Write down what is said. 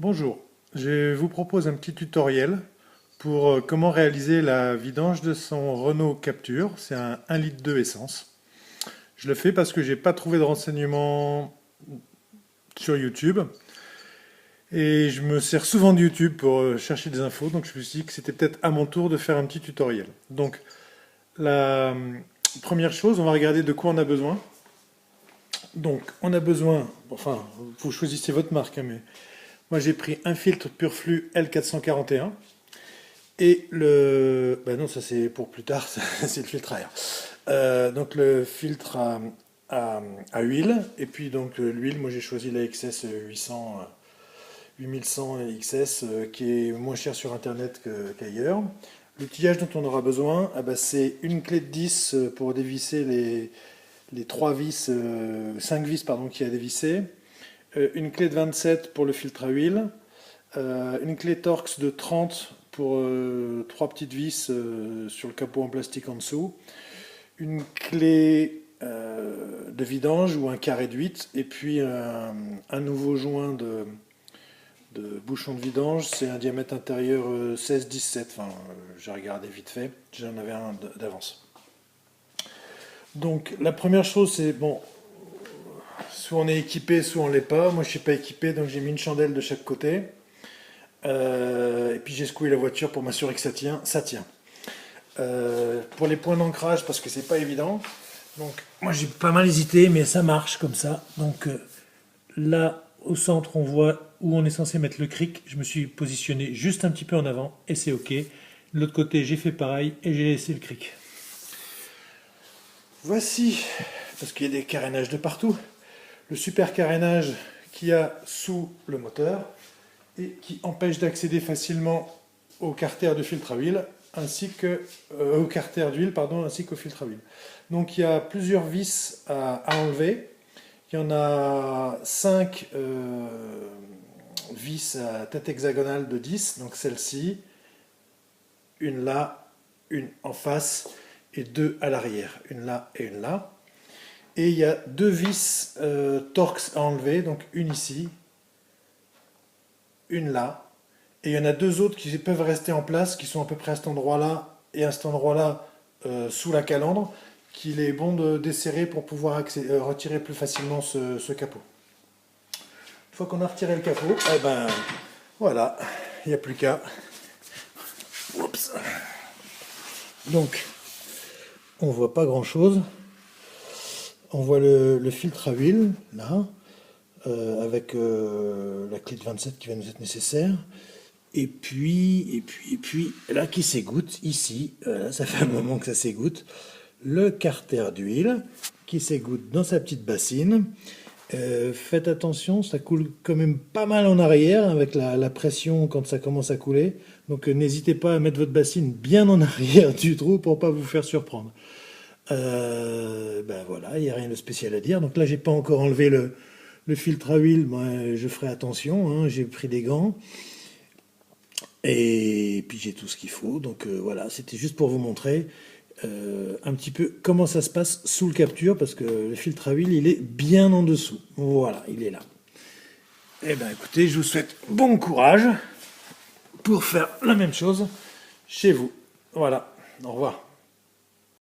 Bonjour, je vous propose un petit tutoriel pour comment réaliser la vidange de son Renault Captur. C'est un 1,2 litre essence. Je le fais parce que j'ai pas trouvé de renseignements sur YouTube et je me sers souvent de YouTube pour chercher des infos, donc je me suis dit que c'était peut-être à mon tour de faire un petit tutoriel. Donc la première chose, on va regarder de quoi on a besoin. Donc on a besoin, enfin vous choisissez votre marque, hein, mais moi j'ai pris un filtre Purflux L441 et le... Ben non, ça c'est pour plus tard, c'est le filtre à air. Donc le filtre à huile, et puis donc l'huile, moi j'ai choisi la XS 800, 8100 XS qui est moins cher sur internet qu'ailleurs. L'outillage dont on aura besoin, ah ben, c'est une clé de 10 pour dévisser les 3 vis, 5 vis pardon, qu'il y a dévissées, une clé de 27 pour le filtre à huile, une clé Torx de 30 pour 3 petites vis sur le capot en plastique en dessous, une clé de vidange ou un carré de 8, et puis un nouveau joint de bouchon de vidange. C'est un diamètre intérieur 16-17, enfin, j'ai regardé vite fait, j'en avais un d'avance. Donc la première chose, c'est bon, soit on est équipé, soit on l'est pas. Moi je suis pas équipé, donc j'ai mis une chandelle de chaque côté. Et puis j'ai secoué la voiture pour m'assurer que ça tient. Ça tient. Pour les points d'ancrage, parce que c'est pas évident. Donc moi j'ai pas mal hésité, mais ça marche comme ça. Donc là au centre on voit où on est censé mettre le cric. Je me suis positionné juste un petit peu en avant et c'est ok. De l'autre côté j'ai fait pareil et j'ai laissé le cric. Voici, parce qu'il y a des carénages de partout, le super carénage qu'il y a sous le moteur et qui empêche d'accéder facilement au carter de filtre à huile ainsi que au carter d'huile ainsi qu'au filtre à huile. Donc il y a plusieurs vis à enlever. Il y en a 5 vis à tête hexagonale de 10, donc celle-ci, une là, une en face et 2 à l'arrière, une là et une là. Et il y a 2 vis Torx à enlever, donc une ici, une là, et il y en a 2 autres qui peuvent rester en place, qui sont à peu près à cet endroit-là et à cet endroit-là sous la calandre, qu'il est bon de desserrer pour pouvoir retirer plus facilement ce capot. Une fois qu'on a retiré le capot, eh ben voilà, il n'y a plus qu'à. Oups. Donc, on voit pas grand-chose. On voit le filtre à huile, là, avec la clé de 27 qui va nous être nécessaire. Et puis, là, qui s'égoutte, ici, ça fait un moment que ça s'égoutte, le carter d'huile, qui s'égoutte dans sa petite bassine. Faites attention, ça coule quand même pas mal en arrière, avec la pression quand ça commence à couler. Donc n'hésitez pas à mettre votre bassine bien en arrière du trou pour pas vous faire surprendre. Ben voilà, il n'y a rien de spécial à dire. Donc là, j'ai pas encore enlevé le filtre à huile. Moi, je ferai attention. Hein, j'ai pris des gants. Et puis j'ai tout ce qu'il faut. Donc voilà, c'était juste pour vous montrer un petit peu comment ça se passe sous le Captur, parce que le filtre à huile, il est bien en dessous. Voilà, il est là. Eh bien écoutez, je vous souhaite bon courage pour faire la même chose chez vous. Voilà, au revoir.